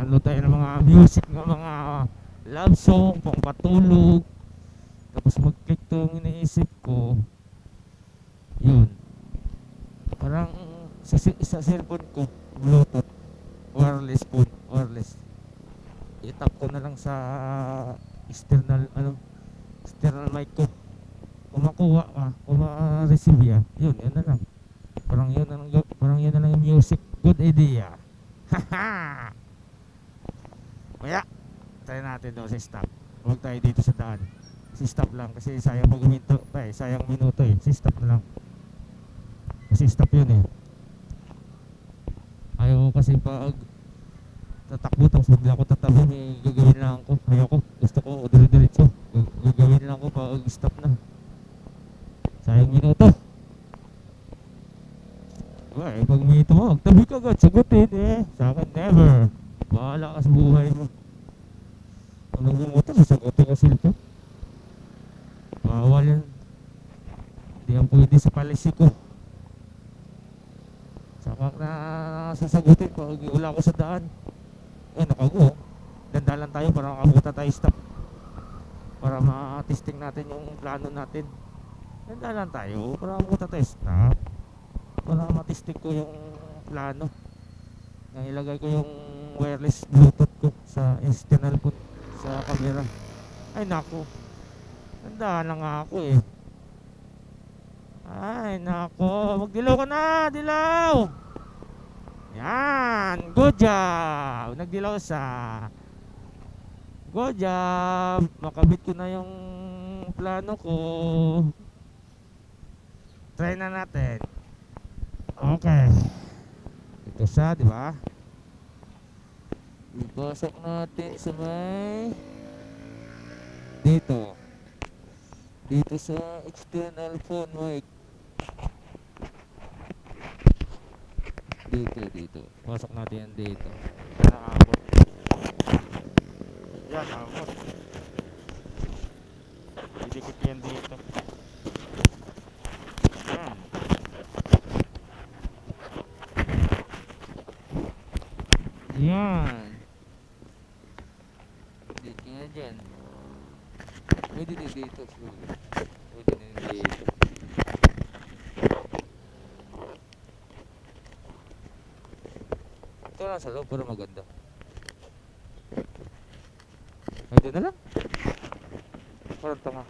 Download tayo ng mga music, ng mga love song, pang patulog. Tapos mag-click to yung iniisip ko. Yun. Parang sa cellphone ko, Bluetooth, wireless phone, wireless. I-tap ko na lang sa external mic ko. Kung makuha ka, kung ma-receive yan, yun na lang. Parang yun na lang yung music. Good idea. Haha! Kaya, try natin doon sa stop. Huwag tayo dito sa daan. Si stop lang kasi sayang mag-minto pa eh. Sayang minuto eh. Si stop na lang. Kasi stop yun eh. Ayaw ko kasi pag tatakbo tapos bigla ko tatabi, may gagawin lang ako. Ayoko. Gusto ko dire-diretso. Gagawin lang ako pag stop na. Sayang minuto. Ay, pag may tumawag, tabi ka agad, sagutin eh. Sa akin, never. Bahala ka sa buhay mo. Kung nagmumotor, sasagutin ka cellphone. Bawal yan. Hindi yan pwede sa policy ko. Saka na sasagutin pag wala ko sa daan. Eh, nakago. Dandalan tayo para makabuta tayo stop. Para ma-testing natin yung plano natin. Dandalan tayo para makabuta tayo stop. Para matistik ko yung plano. Nang ilagay ko yung wireless bluetooth ko sa external put sa camera. Ay nako, tandaan na nga ako eh. Ay nako, magdilaw ka na, dilaw. Yan, good job. Nagdilaw sa good job. Makabit ko na yung plano ko. Try na natin. Okay. Ito siya, di ba? Ipasok natin sa may dito. Dito sa external phone mic. Dito. Pasok natin yan dito. Nakabot. Yan, nakabot. Didikit yan dito. Yan. Yan. Dito nga dyan. Pwede din dito. Pwede din dito. Ito lang sa loob pero maganda. Ito na lang. Parang tanga.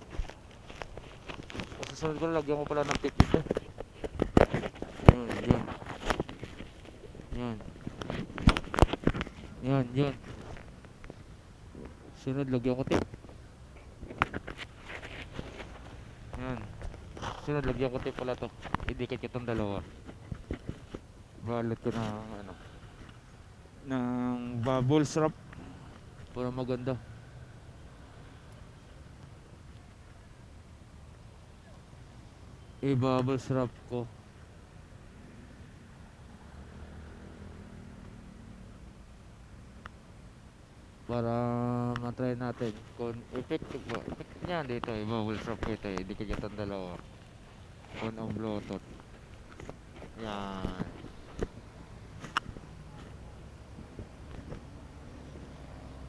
Susunod ko lagyan mo pala ng tip ito. Yan. Sunod lagyan ko tip. Yan. Sunod lagyan ko tip pala to. Idikit ko itong dalawa. Balot ko ng bubble wrap para maganda. I-bubble wrap ko. Para matry natin kung effective ba. Effective niya dito i-bubble wrap ko ito. Idikit itong dalawa. On ang bluetooth. Yan.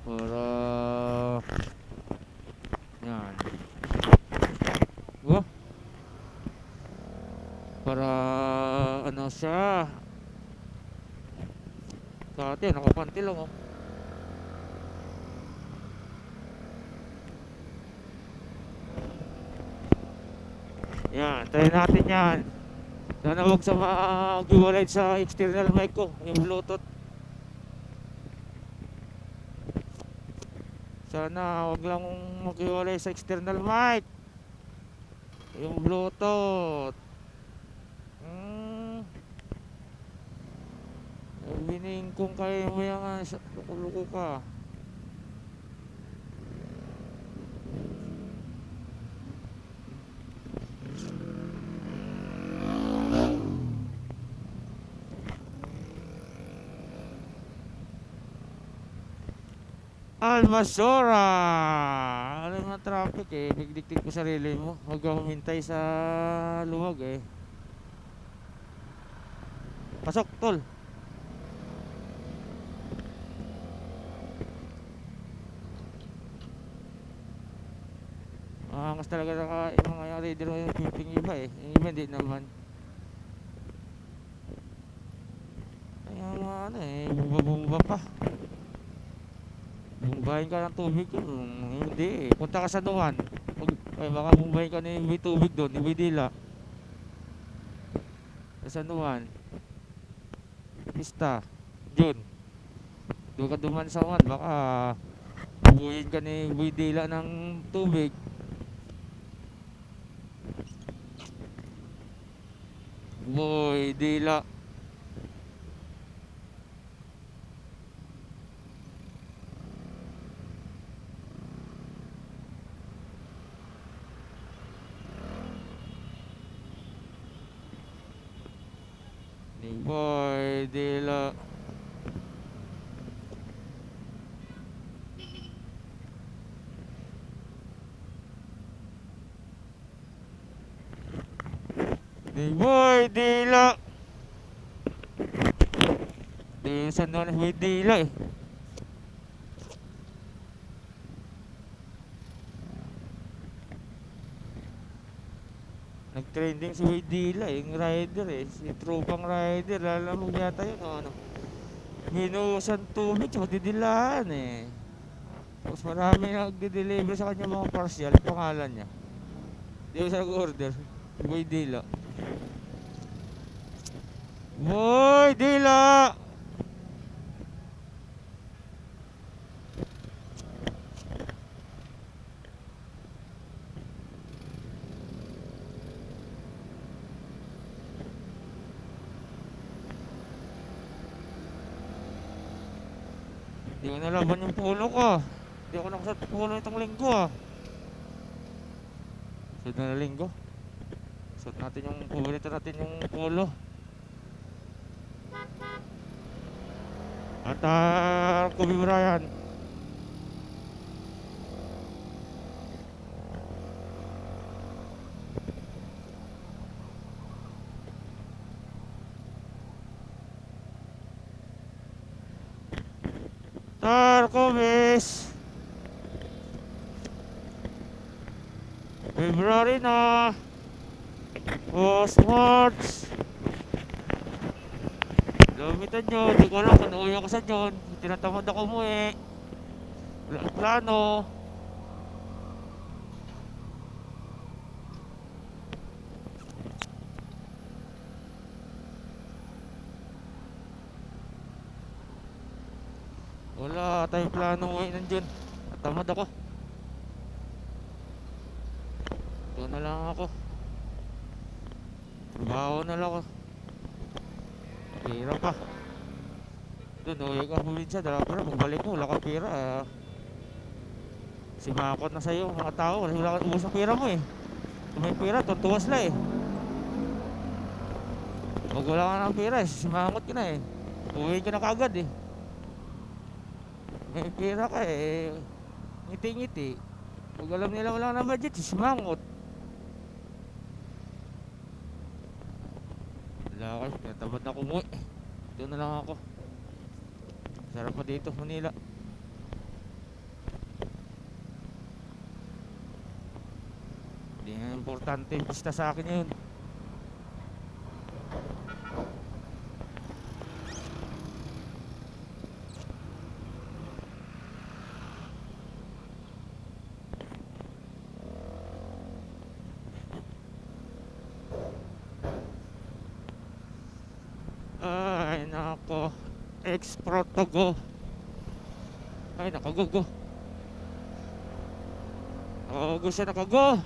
Para yan. Oh. Para ano siya. Dati nakapanti lang oh. Yan, try natin yan. Sana huwag sa mag-iwalay sa external mic ko, yung bluetooth. Sana huwag lang mag-iwalay sa external mic, yung bluetooth. Bining kung kaya mo yan, luko-luko ka. Almasora. Ano yung mga traffic eh. Nagdiktik mo sarili mo. Huwag ka humintay sa luwag eh. Pasok tol. malakas talaga yung mga rider yung piping iba eh. Yung iba hindi naman. Kaya mga ano eh, bumba pa. Bumbahin ka ng tubig yun. Hindi eh. Punta ka sa Nuwan. Ay baka bumbahin ka na yung may tubig doon, yung may dila. Sa Nuwan. Pista. Jun. Doon ka duman sa Nuwan. Baka bubuhin ka ni may dila ng tubig. Boy, dila. Ni boy, dila. Ni boy, dila. Di sa Nuwan may dila eh. Nag-trending si Waydila eh, yung rider eh, si tropang rider, alam mo yata yun o ano. Binuhusan tubig, tsaka didilaan eh. Tapos marami nagdi-deliver sa kanya mga parcel, pangalan niya. Di ko siya nag-order, Waydila. Boy, Dila! Di ko nalaban yung polo ko. Di ako nakasat polo itong linggo ah. Suot na linggo. Suot natin yung paborito natin yung polo. At Kobe Bryant. Kobe's. February na. Oh, smarts. Gamitan nyo. Di ko alam kung nauwi ako sa dyan. Tinatamad ako umuwi. Wala ang plano. Wala tayong plano umuwi nandyan. Tamad ako. Doon na lang ako. Trabaho na lang ako. Pira pa. Doon, uwi ka probinsya. Dala pera, magbalik mo. Wala kang pera. Simakot na sa'yo mga tao. Wala kang ubos ang pera mo eh. Kung may pera, tutuwa sila eh. Pag wala ka ng pera, simakot ka na eh. Uwi ka na kagad eh. May pera ka eh. Ngiti-ngiti. Pag alam nila wala na budget, simangot. Wala ka, natamad na kumuwi. Doon na lang ako. Sarap pa dito, Manila. Hindi na importante yung pista sa akin yun. Ay nako, X-Pro to go. Ay nakago-go. Nakago siya, nakago.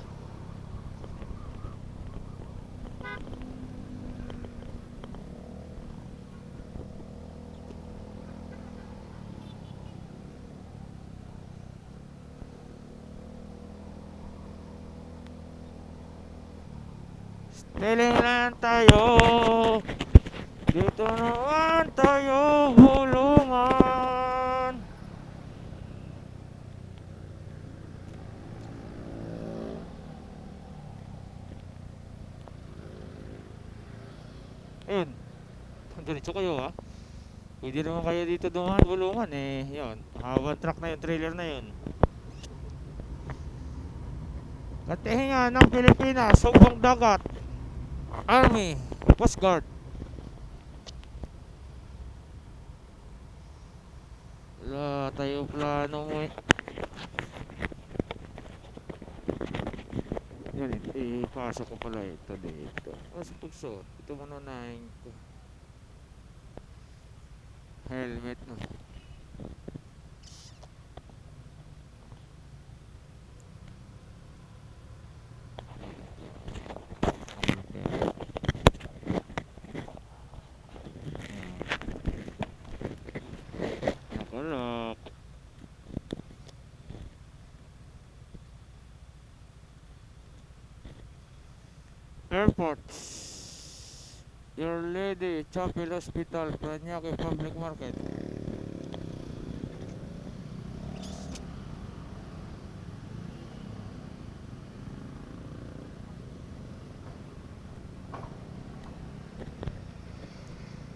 Piling lang tayo. Dito naman tayo hulungan. Ayun. Diretso kayo ha. Pwede naman kayo dito dumaan hulungan eh. Yun. One truck na yun, trailer na yun. Katihingan ng Pilipinas, Sugbong Dagat, Army, Coast Guard. Wala tayo plano mo eh. Yan, ipasok ko pala ito dito. Sa pagsuot, ito muna ko. Helmet no. Nakalak. Airports. Your Lady, Chapel Hospital, Paranaque Public Market.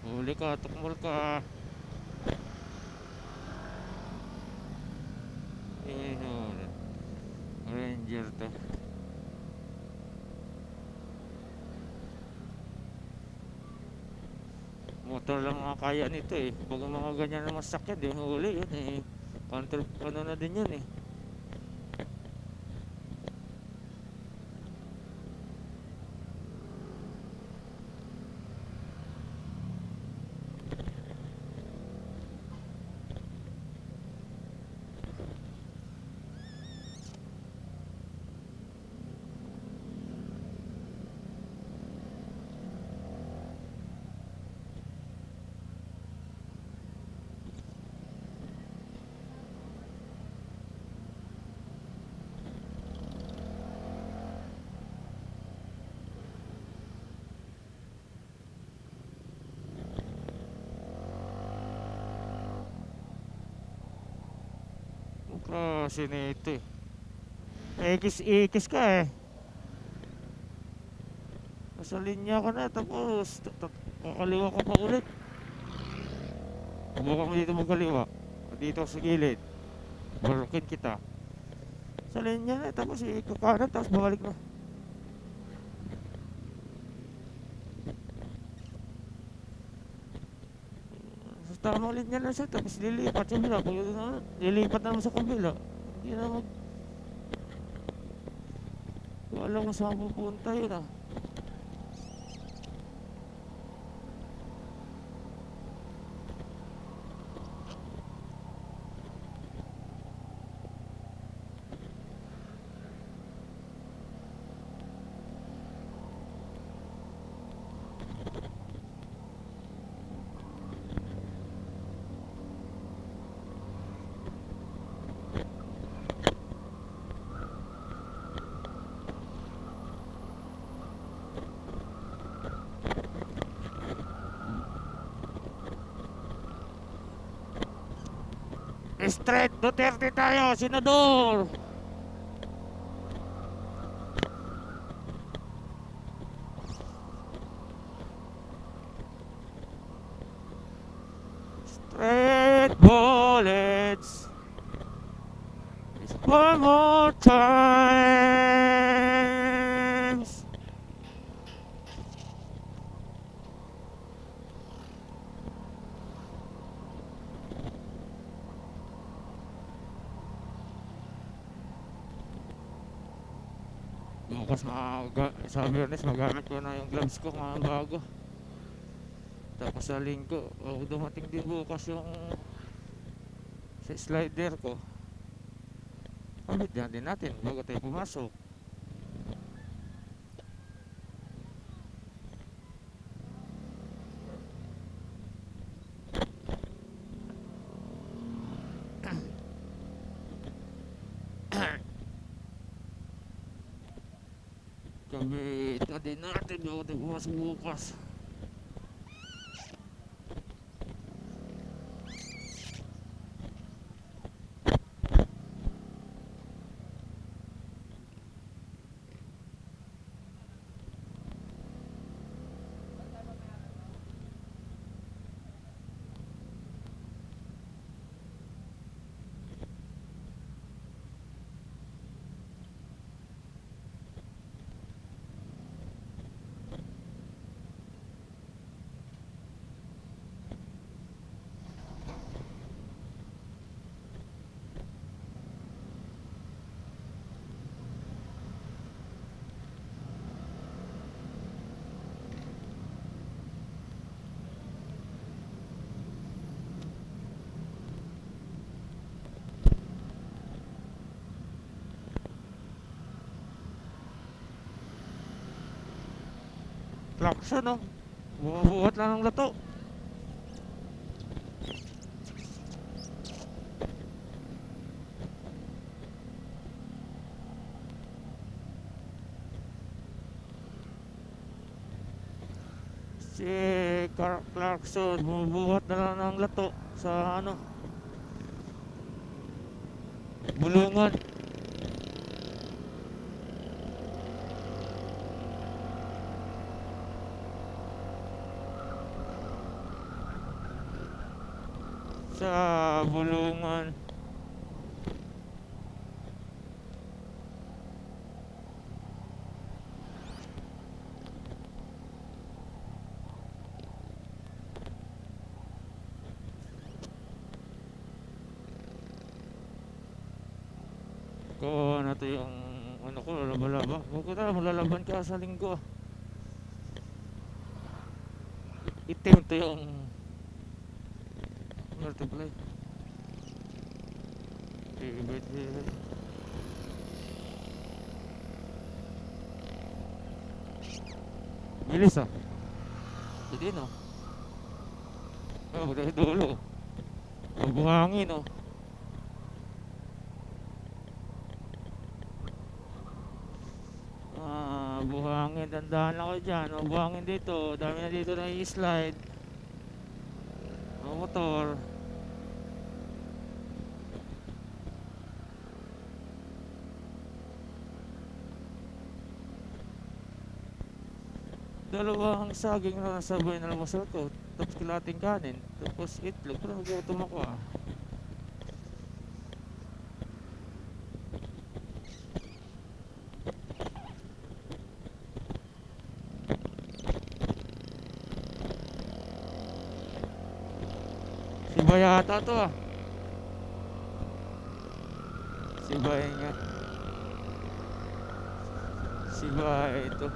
Huli ka, tukmol ka. Ranger to. Motor lang ang kaya nito eh. Pag mga ganyan na masakit, yung huli yun eh. Counter, ano na din yun eh. Klase nito eh. Ikis ka eh. Nasa linya ka na tapos kakaliwa ka pa ulit. Subukan mo dito magkaliwa. Dito sa gilid. Barukin kita. Sa linya na tapos ikakanan tapos bumalik na. Sa tamang linya na siya tapos lilipat siya bila. Lilipat naman sa kabila. Hindi na mag... Wala kung saan pupunta yun ah. Straight Duterte tayo, senador. Straight bullets. It's one more times. Bukas sa Biyernes magamit ko na yung gloves ko mga bago. Tapos sa linggo, dumating din bukas yung sa slider ko. Pamit din natin bago tayo pumasok. Kabit na din natin bago tayo pumasok bukas. Klakson, no? Buhat lang ng lato. Si Clarkson, bumubuhat na lang ng lato sa ano, bulungan. Sa bulungan. Ko na to yung ano ko, laba-laba. Huwag ko na, malalaban ka sa linggo. Itim to yung multiply. Ibit. Bilis ah. Hindi no. Oh, dahil dulo. Buhangin oh. Buhangin, dandahan lang ako dyan. Buhangin dito, dami na dito na i-slide. Motor. Dalawang saging na nasabay na lamasal ko. Tapos kalating kanin. Tapos itlog. Pero nagutom ako ah. Siba yata to ah. Siba nga. Siba ito.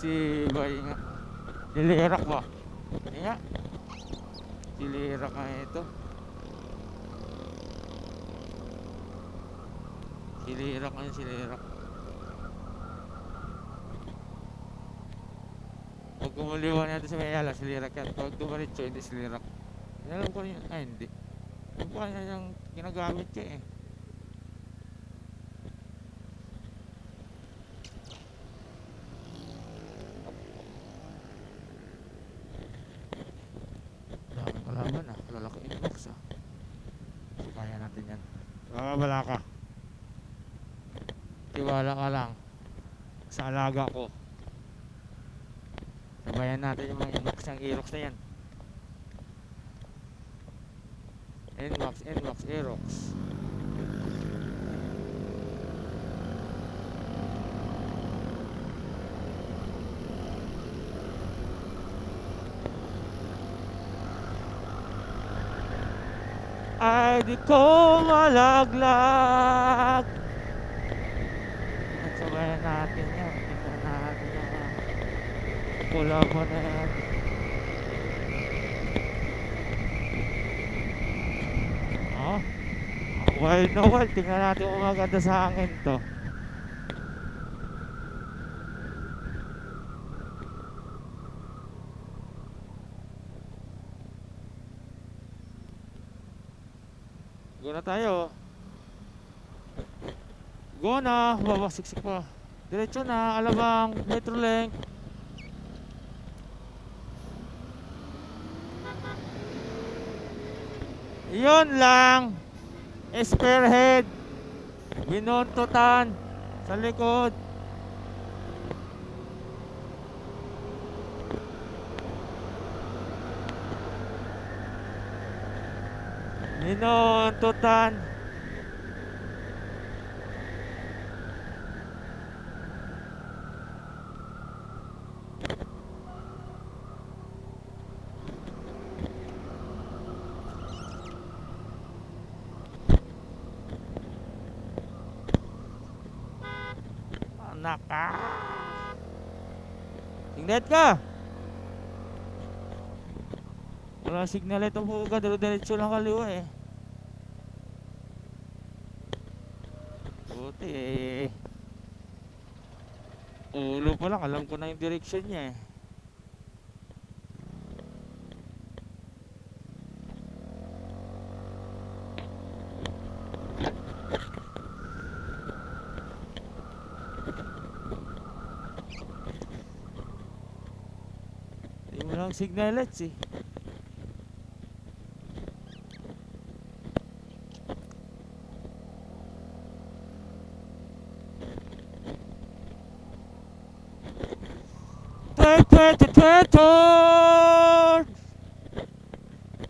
Siba nga. Dilirak ba? Nga. Dilirak nga ito. Silirak nga yung silirak. Pag kumuliwan natin sa Mayala, silirak yan. Pag dumaritso, hindi silirak. Alam ko yun, ay hindi. Alam ko yan yung ginagamit ka eh. Daming kalaban ah, kalalaki inbox ah. So, kaya natin yan. Wala ka. Tiwala ka lang sa alaga ko. Sabayan natin yung mga inbox ng Aerox na yan. Inbox, Aerox. Ay di ko malaglag. Sabayan natin yan. Tingnan natin yung pula pa na yan. Oh, wild na wild. Tingnan natin kung maganda sa hangin to. Go na tayo. Go na. Babasiksik pa. Diretso na. Alabang. Metrolink. Yun lang. Spearhead. Binuntutan. Sa likod. Binuntutan. Naka. Tingnet ka. Wala signal ito po ka. Diretso lang kaliwa eh. eh, ulo pa lang, alam ko na yung direction niya eh. Hindi mo lang signal lights eh.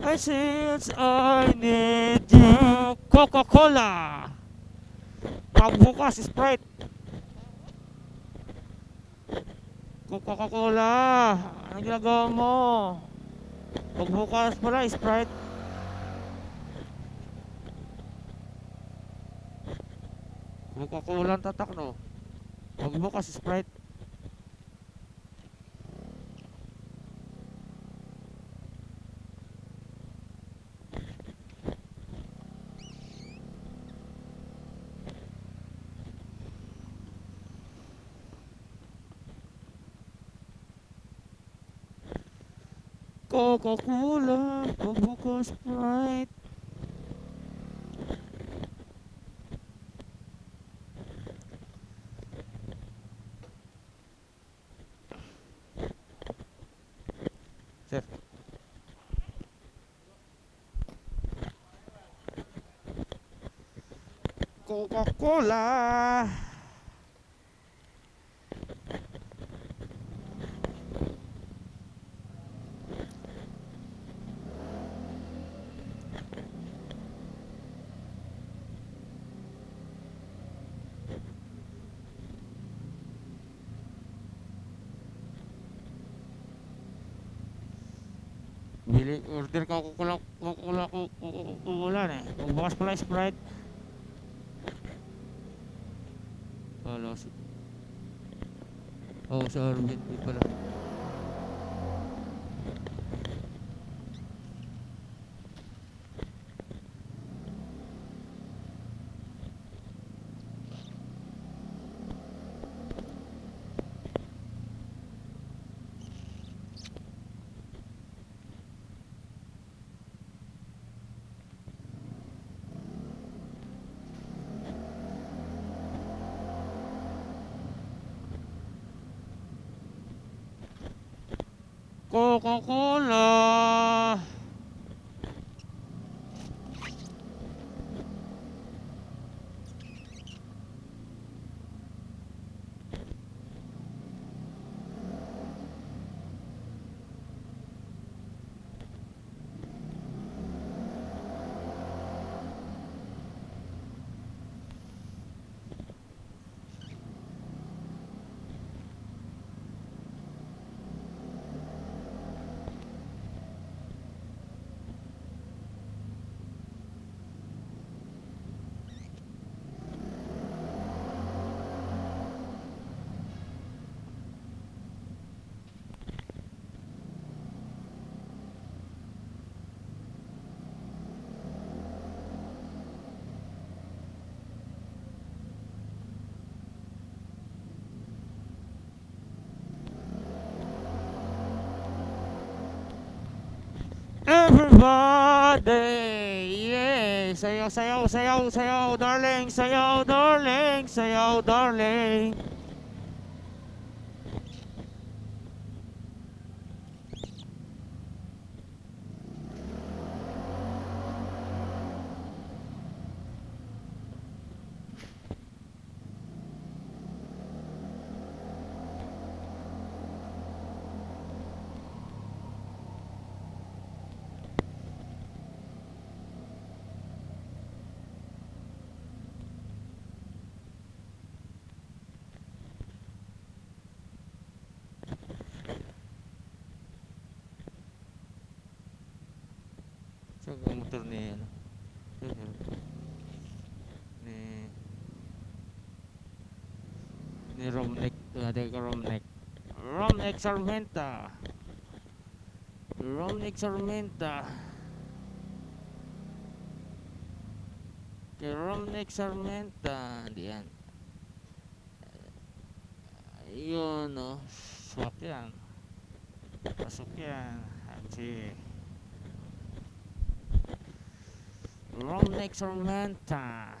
I since I need you. Coca-Cola. Pagbukas Sprite. Coca-Cola. Anong ginagawa mo? Pagbukas pala Sprite. Coca-Cola ang tatak no. Pagbukas Sprite. Coca-Cola. Pagbukas Sprite. Sir. Coca-Cola. Order ka Coca-Cola eh. Pagbukas pala Sprite. Wala si... Oh, sa Airbnb pala. Coca-Cola. Everybody, yeah. Sayaw, sayaw, sayaw, sayaw, darling. Sayaw, darling. Sayaw, darling. Saan ang motor ni ano? Ni ni Romnek. Dati ko Romnek. Romnek Sarmenta. Romnek Sarmenta. Kay Romnek Sarmenta. Diyan. Yun, no. Swak yan. Pasok yan. Hachi. Long next Romanta.